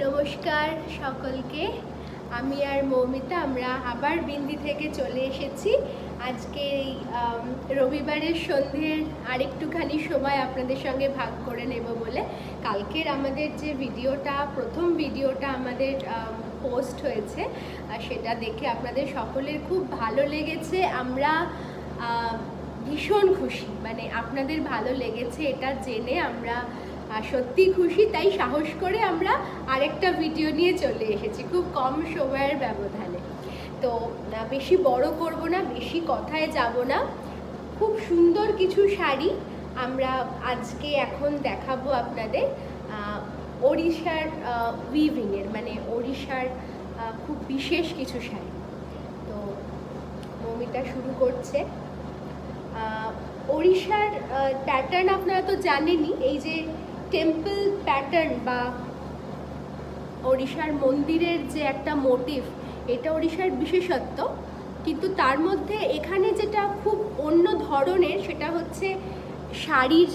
নমস্কার সকলকে। আমি আর মৌমিতা আমরা আবার বিন্দি থেকে চলে এসেছি। আজকে এই রবিবারের সন্ধ্যের আরেকটুখানি সময় আপনাদের সঙ্গে ভাগ করে নেব বলে। কালকের আমাদের যে ভিডিওটা, প্রথম ভিডিওটা আমাদের পোস্ট হয়েছে, সেটা দেখে আপনাদের সকলের খুব ভালো লেগেছে। আমরা ভীষণ খুশি, মানে আপনাদের ভালো লেগেছে এটা জেনে আমরা সত্যি খুশি। তাই সাহস করে আমরা আরেকটা ভিডিও নিয়ে চলে এসেছি খুব কম সময়ের ব্যবধানে। তো বেশি বড় করব না, বেশি কথায় যাব না। খুব সুন্দর কিছু শাড়ি আমরা আজকে এখন দেখাবো আপনাদের, ওড়িশার উইভিংয়ের, মানে ওড়িশার খুব বিশেষ কিছু শাড়ি। তো মৌমিতা শুরু করছে। ওড়িশার প্যাটার্ন আপনারা তো জানেনই, এই যে টেম্পল প্যাটার্ন বা ওড়িশার মন্দিরের যে একটা মোটিভ, এটা ওড়িশার বিশেষত্ব। কিন্তু তার মধ্যে এখানে যেটা খুব অন্য ধরনের সেটা হচ্ছে শাড়ির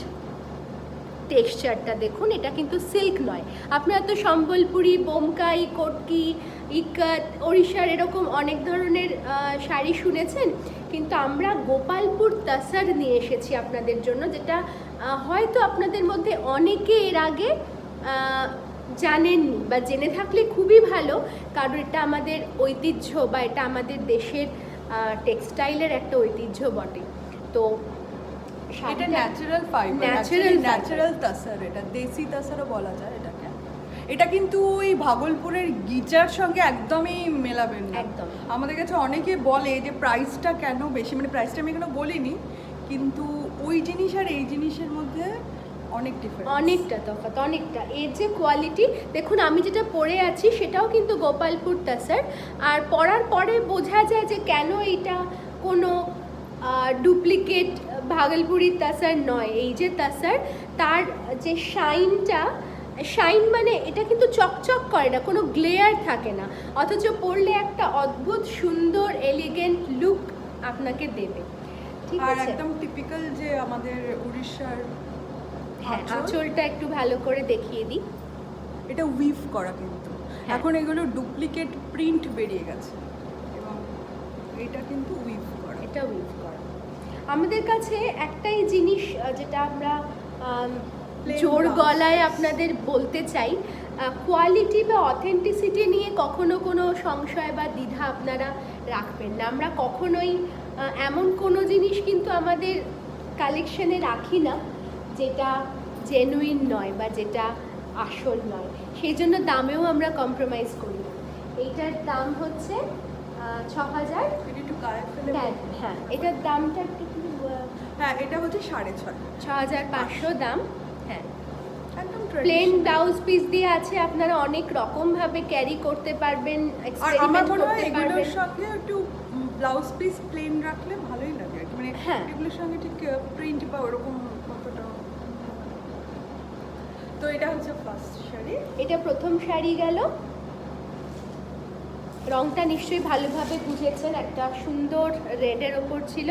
টেক্সচারটা। দেখুন, এটা কিন্তু সিল্ক নয়। আপনারা তো সম্বলপুরি, বোমকাই, কটকি, ইক্কাত, ওড়িশার এরকম অনেক ধরনের শাড়ি শুনেছেন, কিন্তু আমরা গোপালপুর তাসার নিয়ে এসেছি আপনাদের জন্য, যেটা হয়তো আপনাদের মধ্যে অনেকে এর আগে জানেননি, বা জেনে থাকলে খুবই ভালো, কারণ এটা আমাদের ঐতিহ্য বা এটা আমাদের দেশের টেক্সটাইলের একটা ঐতিহ্য বটে। তো এটা ন্যাচারাল ফাইবার, ন্যাচারাল তাসার, এটা দেশি তাসারও বলা যায় এটাকে। এটা কিন্তু ওই ভাগলপুরের গিজার সঙ্গে একদমই মেলাবেন না। একদম। আমাদের কাছে অনেকে বলে যে প্রাইসটা কেন বেশি, মানে প্রাইসটা আমি এখনো বলিনি, কিন্তু ওই জিনিস আর এই জিনিসের মধ্যে অনেক ডিফারেন্স, অনেকটা তফাৎ, অনেকটা। এর যে কোয়ালিটি দেখুন, আমি যেটা পরে আছি সেটাও কিন্তু গোপালপুর তাসার, আর পরার পরে বোঝা যায় যে কেন এটা কোনো ডুপ্লিকেট ভাগলপুরি তাসার নয়। এই যে তাসার, তার যে শাইন মানে এটা কিন্তু চকচক করে না, কোনো গ্লেয়ার থাকে না, অথচ পরলে একটা অদ্ভুত সুন্দর এলিগেন্ট লুক আপনাকে দেবে। ঠিক আর আছে, একদম টিপিক্যাল যে আমাদের উড়িষ্যার। হ্যাঁ, আঁচলটা একটু ভালো করে দেখিয়ে দিই। এটা উইভ করা, কিন্তু এখন এগুলো ডুপ্লিকেট প্রিন্ট বেরিয়ে গেছে, এবং এটা কিন্তু উইভ করা। এটা উইভ করা। আমাদের কাছে একটাই জিনিস যেটা আমরা জোর গলায় আপনাদের বলতে চাই, কোয়ালিটি বা অথেন্টিসিটি নিয়ে কখনো কোনো সংশয় বা দ্বিধা আপনারা রাখবেন না। আমরা কখনোই এমন কোনো জিনিস কিন্তু আমাদের কালেকশনে রাখি না যেটা জেনুইন নয় বা যেটা আসল নয়। সেই জন্য দামেও আমরা কম্প্রোমাইজ করি না। এইটার দাম হচ্ছে ৬,০০০। হ্যাঁ, এটার দামটা একটু, হ্যাঁ, এটা হচ্ছে ৬,৫০০, ৬,৫০০ দাম। হ্যাঁ, একদম প্লেন ব্লাউজ পিস দিয়ে আছে, আপনারা অনেক রকম ভাবে ক্যারি করতে পারবেন, এক্সপেরিমেন্ট করতে পারবেন। এগুলোর সঙ্গে একটু ব্লাউজ পিস প্লেন রাখলে ভালোই লাগে, মানে এগুলোর সঙ্গে ঠিক প্রিন্ট বা ওরকম কতটা। তো এটা হচ্ছে ফার্স্ট শাড়ি, এটা প্রথম শাড়ি গেল। রংটা নিশ্চয়ই ভালোভাবে বুঝেছেন, একটা সুন্দর রেডের ওপর ছিল।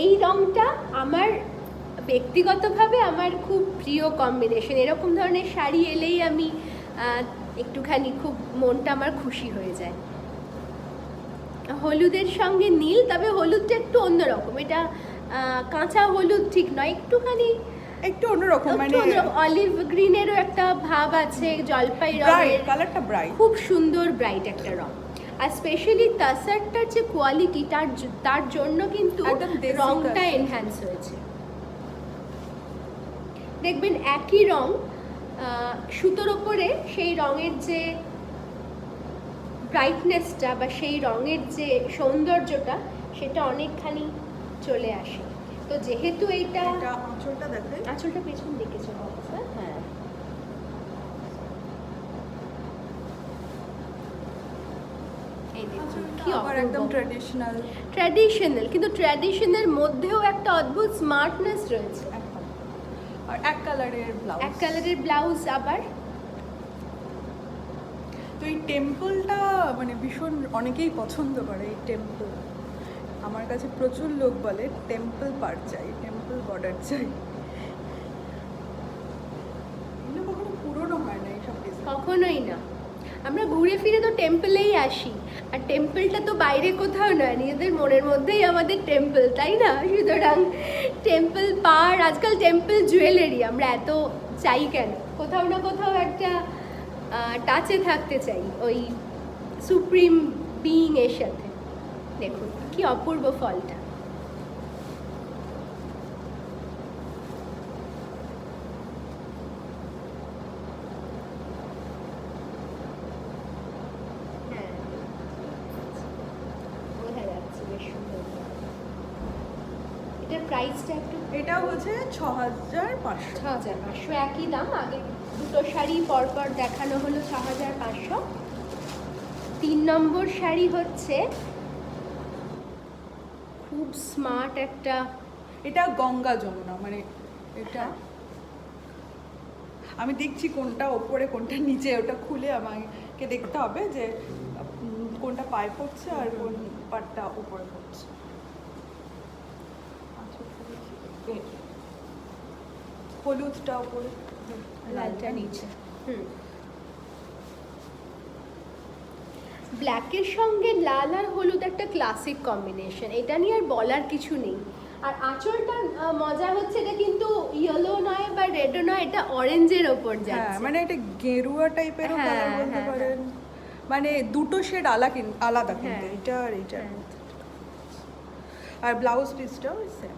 এই রংটা আমার ব্যক্তিগতভাবে আমার খুব প্রিয় কম্বিনেশন। এরকম ধরনের শাড়ি এলেই আমি একটুখানি খুব মনটা আমার খুশি হয়ে যায়। হলুদের সঙ্গে নীল, তবে হলুদটা একটু অন্যরকম, এটা কাঁচা হলুদ ঠিক নয়, একটু অন্যরকম, মানে অলিভ গ্রিনেরও একটা ভাব আছে, জলপাই রঙের কালারটা ব্রাইট, খুব সুন্দর ব্রাইট একটা রং। আর স্পেশালি তাসারটার যে কোয়ালিটি, তার জন্য কিন্তু রংটা এনহ্যান্স হয়েছে। দেখবেন একই রং সুতোর ওপরে সেই রঙের যে ব্রাইটনেসটা বা সেই রঙের যে সৌন্দর্যটা, সেটা অনেকখানি চলে আসে। তো যেহেতু এইটা আঁচলটা দেখেন, আঁচলটা পেছন দিকে চলে আসে। হ্যাঁ, একদম ট্র্যাডিশনাল, কিন্তু ট্র্যাডিশনের মধ্যেও একটা অদ্ভুত স্মার্টনেস রয়েছে। আর এক কালারের ব্লাউজ আবার। তো এই টেম্পলটা মানে ভীষণ অনেকেই পছন্দ করে। এই টেম্পল আমার কাছে প্রচুর লোক বলে টেম্পল পার্ট চাই, টেম্পল বর্ডার চাই। এগুলো কখনো পুরনো হয় না, এইসব কখনোই না। আমরা ঘুরে ফিরে তো টেম্পলেই আসি, আর টেম্পলটা তো বাইরে কোথাও নয়, নিজেদের মনের মধ্যেই আমাদের টেম্পল, তাই না? সুতরাং টেম্পল পার, আজকাল টেম্পল জুয়েলারি আমরা এত চাই কেন? কোথাও না কোথাও একটা টাচে থাকতে চাই ওই সুপ্রিম বিইং এর সাথে। দেখুন কি অপূর্ব ফলটা। হ্যাঁ, বোঝা যাচ্ছে বেশ সুন্দর। এটার প্রাইসটা একটু, এটা হচ্ছে 6500। 6500 একই দাম। আগে দুটো শাড়ি পরপর দেখানো হলো 6500। 3 নম্বর শাড়ি হচ্ছে খুব স্মার্ট একটা, এটা গঙ্গা যমুনা, মানে এটা আমি দেখছি কোনটা ওপরে কোনটা নিচে, ওটা খুলে আমাকে দেখতে হবে যে কোনটা পায়ে পড়ছে আর কোন পাটটা উপরে পড়ছে। হলুদটা উপরে, লালটা নিচে। ব্ল্যাকের সঙ্গে লাল আর হলুদ একটা ক্লাসিক কম্বিনেশন, এটা নিয়ে আর বলার কিছু নেই। আর আঁচলটা মজা হচ্ছে, এটা কিন্তু ইয়েলো নয় বা রেডও নয়, এটা অরেঞ্জের ওপর হ্যাঁ যাচ্ছে। মানে এটা গেরুয়া টাইপেরও হ্যাঁ, কালার বলতে হ্যাঁ, পারেন, মানে দুটো শেড আলাদা কিন্তু হ্যাঁ। এটা আর এটা। হ্যাঁ। আর ব্লাউজ পিসটাও সেম।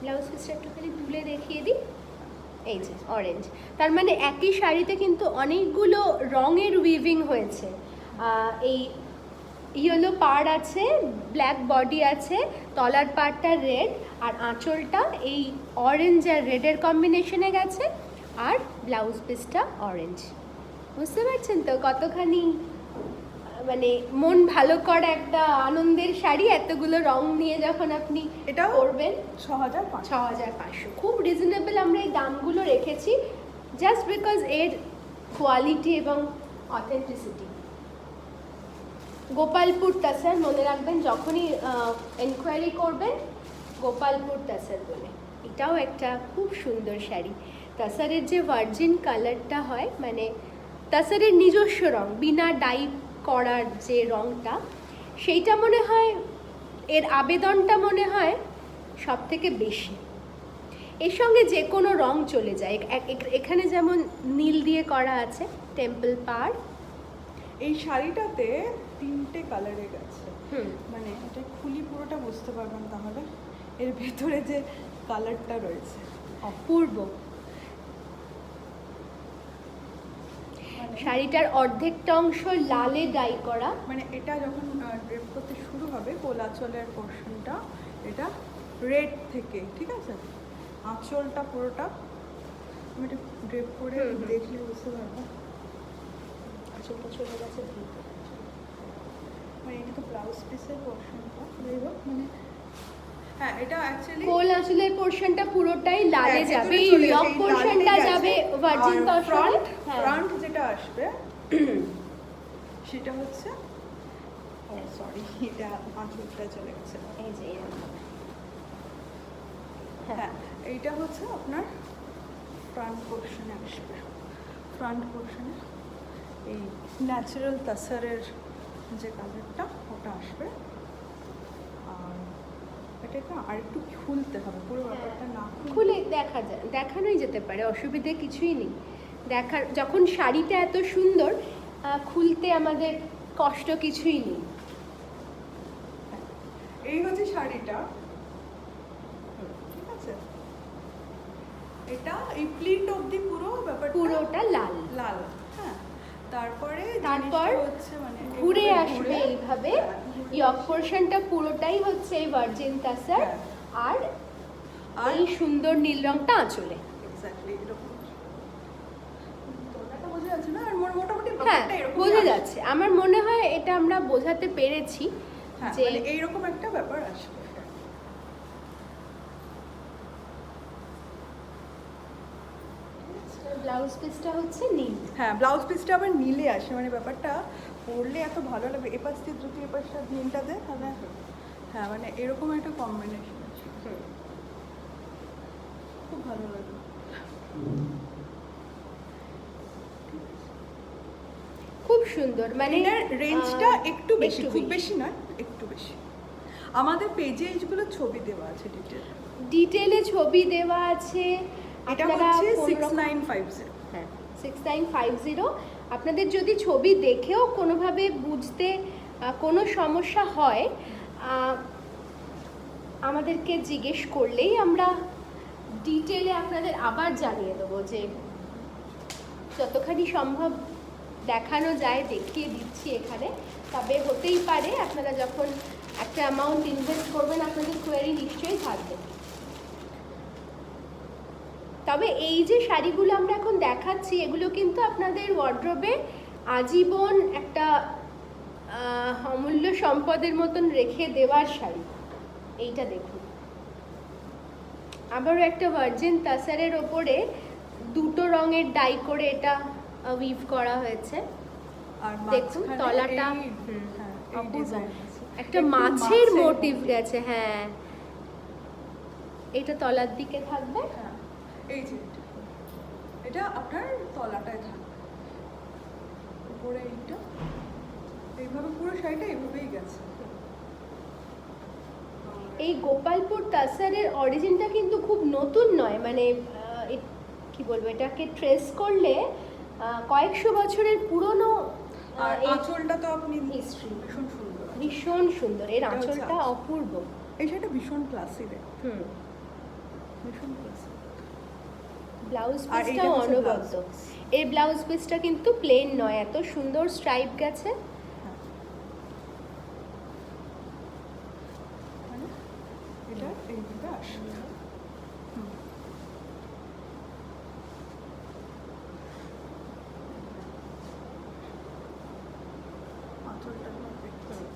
ব্লাউজ পিসটা একটুখানি তুলে দেখিয়ে দিই। এই যে অরেঞ্জ, তার মানে একই শাড়িতে কিন্তু অনেকগুলো রঙের উইভিং হয়েছে। এই ইয়েলো পাড় আছে, ব্ল্যাক বডি আছে, তলার পাড়টা রেড, আর আঁচলটা এই অরেঞ্জ আর রেডের কম্বিনেশনে গেছে, আর ব্লাউজ পিসটা অরেঞ্জ। বুঝতে পারছেন তো কতখানি মানে মন ভালো করা একটা আনন্দের শাড়ি, এতগুলো রং নিয়ে যখন আপনি এটাও করবেন। 6500। 6500 খুব রিজনেবল আমরা এই দামগুলো রেখেছি, জাস্ট বিকজ এর কোয়ালিটি এবং অথেন্টিসিটি। গোপালপুর তাসার মনে রাখবেন, যখনই এনকোয়ারি করবেন গোপালপুর তাসার বলে। এটাও একটা খুব সুন্দর শাড়ি। তাসারের যে ভার্জিন কালারটা হয়, মানে তাসারের নিজস্ব রং, বিনা ডাই করার যে রংটা, সেইটা মনে হয় এর আবেদনটা মনে হয় সব থেকে বেশি। এর সঙ্গে যে কোনো রং চলে যায়। এখানে যেমন নীল দিয়ে করা আছে টেম্পল পাড়। এই শাড়িটাতে 3টে কালারে গেছে, মানে এটা খুলি পুরোটা বুঝতে পারবেন তাহলে এর ভেতরে যে কালারটা রয়েছে অপূর্ব। শাড়িটার অর্ধেকটা অংশ লালে ডাই করা। মানে এটা যখন ড্রেপ করতে শুরু হবে, কোলাচলের পোর্শনটা এটা রেড থেকে, ঠিক আছে? আঁচলটা পুরোটা আমি এটা ড্রেপ করে দেখলে বুঝতে পারবো। আঁচলটা চলে গেছে, মানে এটা তো ব্লাউজ পিসের পোর্শনটা, যাই হোক মানে হ্যাঁ এটা অ্যাকচুয়ালি কোল আঁচলের পোর্শনটা পুরোটাই লালে হ্যাঁ, যাবে, ভেতরে এই চলে লক গেছে, এই পোর্শনটা লালে যাবে গেছে। ভার্জিন আর তসরে। ফ্রন্ট যেটা আসবে সেটা হচ্ছে, ও সরি এটা আঁচলটা চলে গেছে। এই যে হ্যাঁ এইটা হচ্ছে আপনার ফ্রন্ট পোর্শনে আসবে। ফ্রন্ট পোর্শনে এই ন্যাচারাল তাসারের যে কালারটা ওটা আসবে। আর এটাকে আরেকটু খুলতে হবে, পুরো ব্যাপারটা না খুলে দেখা যায়, দেখানোই যেতে পারে, অসুবিধে কিছুই নেই। দেখার যখন শাড়িটা এত সুন্দর, খুলতে আমাদের কষ্ট কিছুই নেই। এই হচ্ছে শাড়িটা, ঠিক আছে? এটা এই প্লিট অবধি পুরো ব্যাপারটা পুরোটা লাল লাল। হ্যাঁ তারপর হচ্ছে মানে ঘুরে আসবে এইভাবে। ইয়ক পোর্শনটা পুরোটাই হচ্ছে এই ভার্জিন তাসার, আর এই সুন্দর নীল রংটা আঁচলে। এক্স্যাক্টলি এরকম। তোমরা বোঝা যাচ্ছে না? আর মোটামুটি হ্যাঁ ব্যাপারটা এরকম বোঝা যাচ্ছে, আমার মনে হয় এটা আমরা বোঝাতে পেরেছি যে মানে এইরকম একটা ব্যাপার আসবে। ব্লাউজ পিসটা হচ্ছে নীল। হ্যাঁ ব্লাউজ পিসটা আবার নীলে আসে, মানে ব্যাপারটা পরলে এত ভালো লাগবে। এপাশ দিয়ে দুটি এপাশটা নীলটা দেয় তাহলে হ্যাঁ মানে এরকম একটা কম্বিনেশন আছে, খুব ভালো লাগে। সুন্দর, মানে এটার রেঞ্জটা একটু বেশি, একটু খুব বেশি নয়, একটু বেশি। আমাদের পেজে এইগুলো ছবি দেওয়া আছে ডিটেল। ডিটেলে ছবি দেওয়া আছে। এটা আপনারা হচ্ছে কোনোরকম- 6950। হ্যাঁ 6950। আপনাদের যদি ছবি দেখেও কোনোভাবে বুঝতে কোনো সমস্যা হয়, আমাদেরকে জিজ্ঞেস করলেই আমরা ডিটেলে আপনাদের আবার জানিয়ে দেবো, যে যতখানি সম্ভব দেখানো যায় দেখিয়ে দিচ্ছি এখানে। তবে হতেই পারে আপনারা যখন একটা অ্যামাউন্ট ইনভেস্ট করবেন আপনাদের কোয়ারি নিশ্চয়ই থাকবে। তবে এই যে শাড়িগুলো আমরা এখন দেখাচ্ছি, এগুলো কিন্তু আপনাদের ওয়ার্ড্রোবে আজীবন একটা অমূল্য সম্পদের মতন রেখে দেওয়ার শাড়ি। এইটা দেখুন, আবারও একটা ভার্জিন তাসারের ওপরে দুটো রঙের ডাই করে এটা উইভ করা হয়েছে। আর দেখুন মাঝখানে তলাটা হ্যাঁ, এই অপূর্ব। ডিজাইন আছে। একটা একটু মাছের মোটিভ গেছে। হ্যাঁ, এটা তলার দিকে থাকবে। হ্যাঁ, এই যে এটা আপনার তলাটায় থাকবে, উপরে এইটা এইভাবে পুরো শাড়িটা এইভাবেই গেছে। এই গোপালপুর তাসারের অরিজিনটা কিন্তু খুব নতুন নয়, মানে কি বলবো, এটাকে ট্রেস করলে কয়েকশো বছরের পুরনো। আর এই আঁচলটা তো আপনি হিস্ট্রি ভীষণ সুন্দর আছে। ভীষণ সুন্দর, এর এটা হচ্ছে আঁচলটা আঁচল। অপূর্ব। এই শাড়িটা ভীষণ ক্লাসি রে, হুম, ভীষণ ক্লাসি। ব্লাউজ আর এইটা পিসটাও হচ্ছে অনবদ্য। blouse. এই ব্লাউজ পিসটা কিন্তু প্লেন নয়, এত সুন্দর স্ট্রাইপ গেছে। হ্যাঁ। মানে এটা এইভাবে আসবে। হুম। আঁচলটা দেখতে হবে।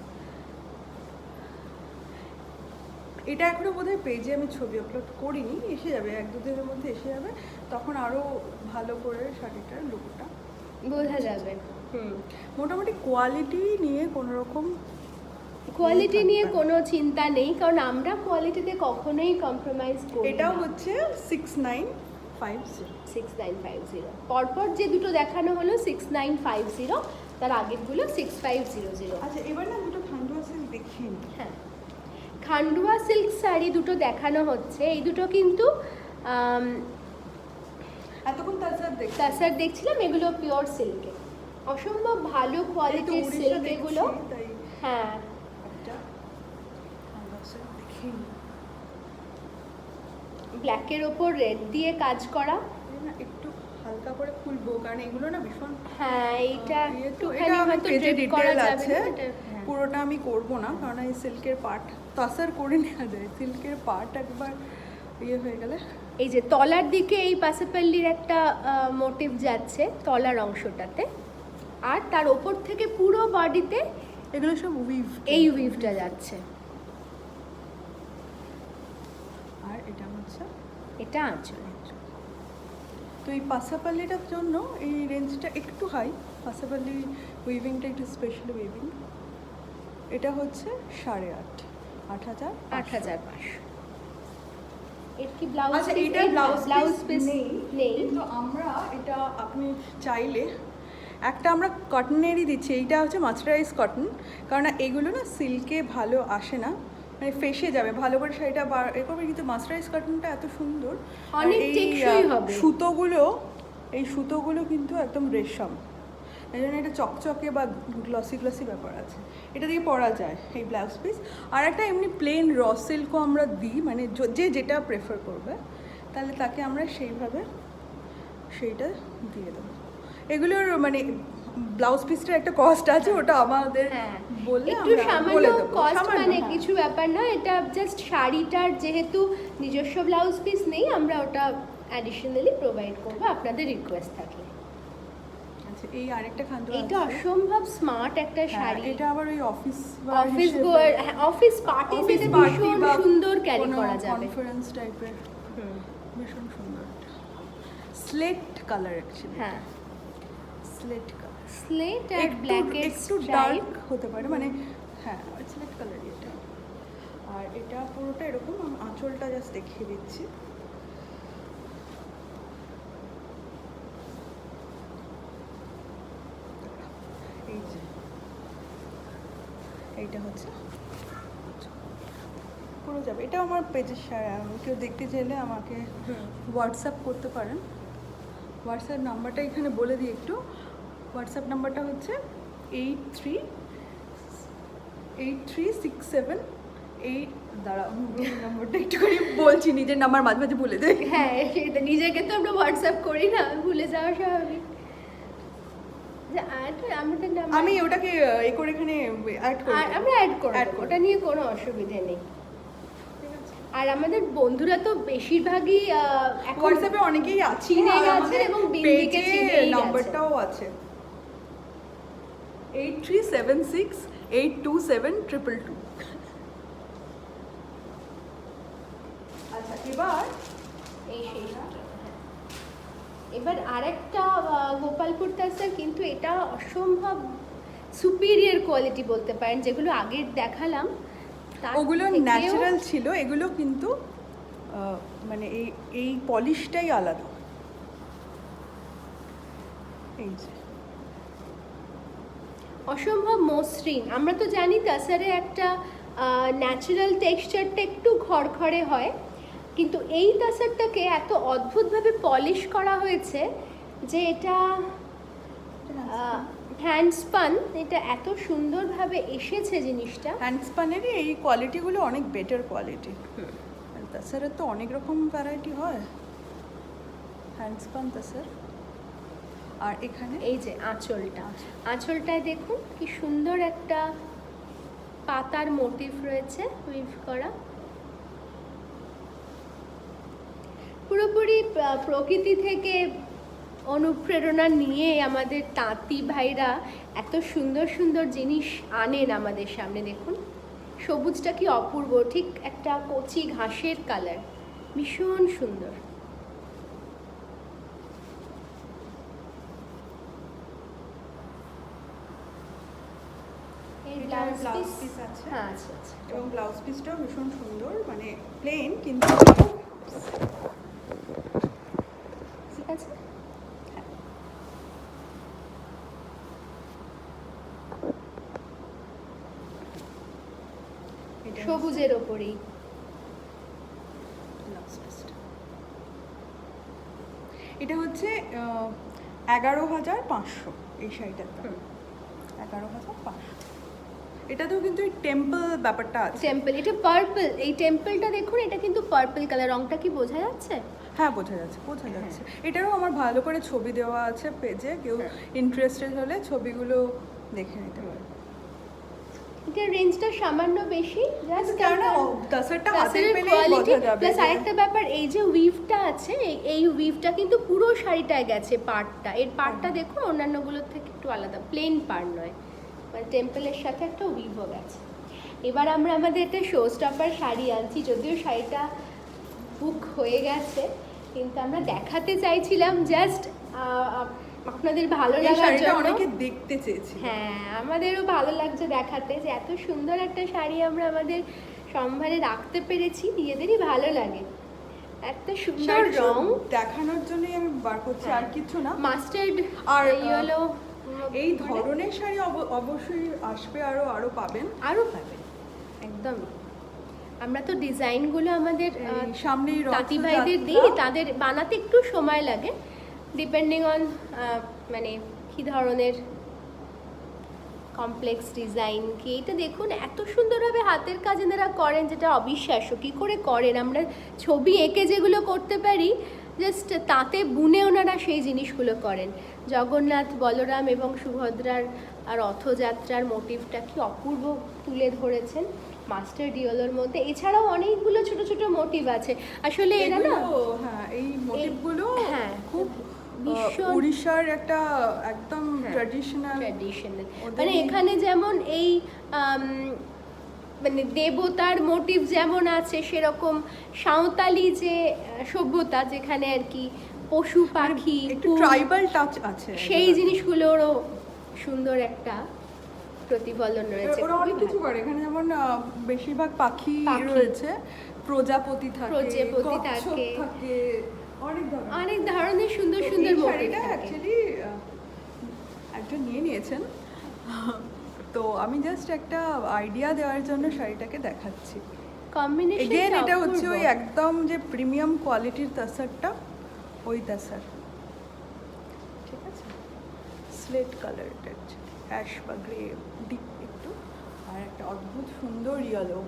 এটা এখনো বোধহয় পেজে আমি ছবি আপলোড করিনি, এসে যাবে, এক দু দিনের মধ্যে এসে যাবে, তখন আরো ভালো করে শাড়িটার লুকটা বোঝা যাবে। হুম, মোটামুটি কোয়ালিটি নিয়ে কোনো রকম কোয়ালিটি নিয়ে থাকবে না। কোনো চিন্তা নেই, কারণ আমরা কোয়ালিটিতে কখনোই কম্প্রোমাইজ করি না। এটাও হচ্ছে 6950। 6950। পরপর যে দুটো দেখানো হলো 6950, তার আগেরগুলো 6500। আচ্ছা, এবার না দুটো খান্ডুয়া সিল্ক দেখিয়ে নিই। হ্যাঁ, খান্ডুয়া সিল্ক শাড়ি দুটো দেখানো হচ্ছে। এই দুটো কিন্তু এতক্ষণ তাছাড়া দেখছি তাসার দেখছিলাম, এগুলো পিওর সিল্কে, অসম্ভব ভালো কোয়ালিটির সিল্ক এগুলো। তাই হ্যাঁ, একটা খান্ডুয়া সিল্ক দেখিয়ে নিই। ব্ল্যাকের ওপর রেড দিয়ে কাজ করা। এই না একটু হালকা করে খুলবো, কারণ এগুলো না ভীষণ হ্যাঁ, এইটা ইয়ে তো, একটুখানি এটা আমার হয়তো পেজে drape করা ডিটেল যাবে আছে, না, এটা- হ্যাঁ। পুরোটা আমি করব না, কারণ এই সিল্কের পার্ট তাসার করে নেওয়া যায়, সিল্কের পার্ট একবার ইয়ে হয়ে গেলে। এই যে তলার দিকে এই পাসাপাল্লির একটা মোটিভ যাচ্ছে তলার অংশটাতে, আর তার ওপর থেকে পুরো বডিতে এগুলো সব উইভ, এই উইভটা যাচ্ছে। আর এটা হচ্ছে এটা আঁচল। তো এই পাসাপাল্লিটার জন্য এই রেঞ্জটা একটু হাই, পাসাপাল্লি উইভিংটা একটু স্পেশাল উইভিং। এটা হচ্ছে 8,500 8,500। এর কি ব্লাউজ? আচ্ছা, এটা ব্লাউজ পিস নেই। কিন্তু আমরা এটা আপনি চাইলে একটা আমরা কটনেরই দিচ্ছি, এইটা হচ্ছে মাস্টারাইজ কটন, কারণ এগুলো না সিল্কে ভালো আসে না, মানে ফেসে যাবে ভালো করে শাড়িটা এ করবে, কিন্তু মাস্টারাইজ কটনটা এত সুন্দর। আর অনেক এই টেকসই হবে। এই সুতোগুলো কিন্তু একদম রেশম, এই জন্য এটা চকচকে বা গ্লসি গ্লসি ব্যাপার আছে, এটা দিয়ে পরা যায় এই ব্লাউজ পিস। আর একটা এমনি প্লেন র সিল্কও আমরা দিই, মানে যে যেটা প্রেফার করবে তাহলে তাকে আমরা সেইটা দিয়ে দেবো। এগুলোর মানে ব্লাউজ পিসটার একটা কস্ট আছে, ওটা আমাদের হ্যাঁ, বললে একটু আমরা সামান্য বলে দেবো। কস্ট, সামান্য, মানে হ্যাঁ। কিছু ব্যাপার না। এটা জাস্ট শাড়িটার যেহেতু নিজস্ব ব্লাউজ পিস নেই, আমরা ওটা অ্যাডিশনালি প্রোভাইড করবো আপনাদের রিকোয়েস্ট থাকলে। আচ্ছা, এই আরেকটা খান্ড এটা অসম্ভব স্মার্ট একটা শাড়ি। এটা আবার ওই অফিস অফিস পার্টিতে ভীষণ সুন্দর ক্যারি করা যাবে। কনফারেন্স টাইপের ভীষণ সুন্দর। স্লেট কালার অ্যাকচুয়ালি, হ্যাঁ, স্লেট কালার, স্লেট আর ব্ল্যাকের একটু ডার্ক হতে পারে, মানে হ্যাঁ স্লেট কালারই এটা। আর এটা পুরোটা এরকম, আমি আঁচলটা জাস্ট দেখিয়ে দিচ্ছি। এইটা হচ্ছে পুরো যাবে। এটা আমার পেজের কেউ দেখতে চাইলে আমাকে হোয়াটসঅ্যাপ করতে পারেন। হোয়াটসঅ্যাপ নাম্বারটা এখানে বলে দিই একটু। হোয়াটসঅ্যাপ নাম্বারটা হচ্ছে 8367 দাঁড়া নাম্বারটা একটুখানি বলছি, নিজের নাম্বার মাঝে মাঝে বলে দেয়। হ্যাঁ সেটা নিজেকে তো আমরা হোয়াটসঅ্যাপ করি না, ভুলে যাওয়া স্বাভাবিক। আমি ওটাকে এ করে এখানে অ্যাড করে দেব। আমরা অ্যাড করব, ওটা নিয়ে কোনো অসুবিধা নেই। আর আমাদের বন্ধুরা তো বেশিরভাগই হোয়াটসঅ্যাপে অনেকেই আছে, চিনে গেছে এবং বিন্দিকে চিনে নাম্বারটাও আছে 8376827222। আচ্ছা এবার আরেকটা গোপালপুর তাসার, কিন্তু এটা অসম্ভব সুপিরিয়র কোয়ালিটি বলতে পারেন। যেগুলো আগে দেখালাম ওগুলো ন্যাচারাল ছিল, এগুলো কিন্তু মানে এই পলিশটাই আলাদা। এই যে অসম্ভব মসৃণ। আমরা তো জানি তাসারে একটা ন্যাচারাল টেক্সচারটা একটু খড়খড়ে হয়, কিন্তু এই তাসারটাকে এত অদ্ভুতভাবে পলিশ করা হয়েছে যে এটা হ্যান্ডস্পান, এটা এত সুন্দরভাবে এসেছে জিনিসটা। হ্যান্ডস্পানেরই এই কোয়ালিটিগুলো অনেক বেটার কোয়ালিটি। তাছাড়া তো অনেক রকম ভ্যারাইটি হয় হ্যান্ডস্পান তাসার। আর এখানে এই যে আঁচলটায় দেখুন কি সুন্দর একটা পাতার মোটিভ রয়েছে উইভ করা। পুরোপুরি প্রকৃতি থেকে অনুপ্রেরণা নিয়ে আমাদের তাঁতি ভাইরা এত সুন্দর সুন্দর জিনিস আনেন আমাদের সামনে। দেখুন সবুজটা কি অপূর্ব, ঠিক একটা কচি ঘাসের কালার, ভীষণ সুন্দর। ব্লাউজ পিস আছে। হ্যাঁ আচ্ছা আচ্ছা। এবং ব্লাউজ পিসটাও ভীষণ সুন্দর, মানে প্লেন কিন্তু ঠিক আছে। সবুজের ওপরেই ব্লাউজ পিসটা। এটা হচ্ছে 11,500 এই শাড়িটার দাম 11,500। এটাতেও কিন্তু এই টেম্পল ব্যাপারটা আছে। টেম্পল, এটা পার্পল। এই টেম্পলটা দেখুন, এটা কিন্তু পার্পল কালার। রংটা কি বোঝা যাচ্ছে? হ্যাঁ বোঝা যাচ্ছে। এটারও আমার ভালো করে ছবি দেওয়া আছে পেজে, কেউ ইন্টারেস্টেড হলে ছবিগুলো দেখে নিতে পারে। এটার রেঞ্জটা সামান্য বেশি, জাস্ট কারণ তাসারটা হাতে পেলেই বোঝা যাবে। প্লাস আরেকটা ব্যাপার, এই যে উইভটা আছে, এই উইভটা কিন্তু পুরো শাড়িটায় গেছে। পাড়টা, এর পাড়টা দেখুন অন্যান্যগুলোর থেকে একটু আলাদা, প্লেন পাড় নয়, মানে টেম্পলের সাথে একটা উইভও গেছে। এবার আমরা আমাদের একটা শো স্টপার শাড়ি আনছি, যদিও শাড়িটা বুক হয়ে গেছে, কিন্তু আমরা দেখাতে চাইছিলাম জাস্ট আপনাদের ভালো লাগার জন্য। অনেকে দেখতে চেয়েছি। হ্যাঁ, আমাদেরও ভালো লাগছে দেখাতে যে এত সুন্দর একটা শাড়ি আমরা আমাদের সম্ভারে রাখতে পেরেছি, নিজেদেরই ভালো লাগে। একটা সুন্দর রং দেখানোর জন্যই আমি বার করছি, আর কিছু না। মাস্টার্ড আর ইয়েলো, এই ধরনের শাড়ি অবশ্যই আসবে, আরো পাবেন একদম। আমরা তো ডিজাইনগুলো আমাদের সামনেই তাঁতি ভাইদের দিই, তাদের বানাতে একটু সময় লাগে, ডিপেন্ডিং অন মানে কী ধরনের কমপ্লেক্স ডিজাইন কি। এটা দেখুন এত সুন্দরভাবে হাতের কাজ এনারা করেন, যেটা অবিশ্বাস্য। কী করে করেন? আমরা ছবি এঁকে যেগুলো করতে পারি, জাস্ট তাতে বুনে ওনারা সেই জিনিসগুলো করেন। জগন্নাথ, বলরাম এবং সুভদ্রার আর রথযাত্রার মোটিভটা কি অপূর্ব তুলে ধরেছেন মাস্টার ডিওলোর মধ্যে। এছাড়াও অনেকগুলো ছোট ছোট মোটিভ আছে আসলে। এরা না, হ্যাঁ, এই মোটিভগুলো হ্যাঁ খুব উড়িষ্যার একটা একদম ট্র্যাডিশনাল। মানে এখানে যেমন এই মানে দেবতার মোটিভ যেমন আছে, সেরকম সাঁওতালি যে সভ্যতা, যেখানে আর কি পশু পাখি একটু ট্রাইবাল টাচ আছে, সেই জিনিসগুলোরও সুন্দর একটা প্রতিফলন রয়েছে। ওরা অনেক কিছু করে এখানে, যেমন বেশিরভাগ পাখি রয়েছে, প্রজাপতি থাকে, অনেক ধরনের সুন্দর সুন্দর মোটিভ থাকে। অ্যাকচুয়ালি একজন নিয়ে নিয়েছেন, তো আমি জাস্ট একটা আইডিয়া দেওয়ার জন্য শাড়িটাকে দেখাচ্ছি। কম্বিনেশন এগেন এটা হচ্ছে ওই একদম যে প্রিমিয়াম কোয়ালিটির তাসারটা, ওই তাসার, ঠিক আছে, স্লেট কালার, এটা অ্যাশ বা গ্রে ডিপ একটু, আর একটা অদ্ভুত সুন্দর ইয়েলো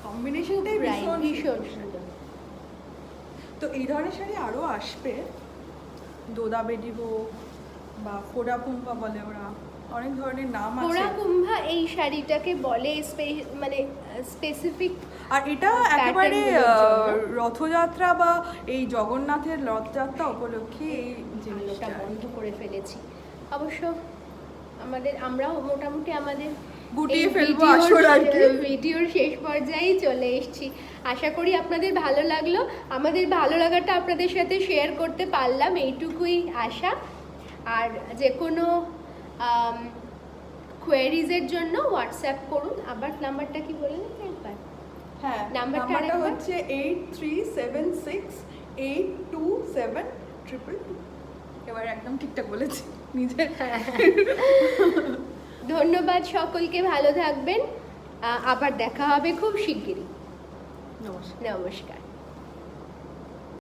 কম্বিনেশনটাই ভীষণ ভীষণ সুন্দর। সুন্দর। তো এই ধরনের শাড়ি আরও আসবে, দোদা বেডি হোক বা ফোড়া পুম্পা বলে ওরা, অনেক ধরনের নাম আছে। পোড়া কুম্ভা এই শাড়িটাকে বলে মানে স্পেসিফিক। আর এটা একেবারে Pattern গুলোর জন্য। রথযাত্রা বা এই জগন্নাথের রথযাত্রা উপলক্ষে এই আলোটা জিনিসটা বন্ধ করে ফেলেছি। অবশ্য আমরাও মোটামুটি আমাদের গুটিয়ে এই ফেলবো ভিডিওর আসর আর কি। ভিডিওর শেষ পর্যায়েই চলে এসেছি। আশা করি আপনাদের ভালো লাগলো। আমাদের ভালো লাগাটা আপনাদের সাথে শেয়ার করতে পারলাম, এইটুকুই আশা। আর যে কোনো কোয়েরিজের জন্য হোয়াটসঅ্যাপ করুন। আবার নাম্বারটা কি বললেন একবার? হ্যাঁ, নাম্বারটা নাম্বারটা আরেকবার? হচ্ছে 8376827222। এবার একদম ঠিকঠাক বলেছি নিজে। ধন্যবাদ সকলকে, ভালো থাকবেন। আবার দেখা হবে খুব শিগগিরই। নমস্কার। নমস্কার।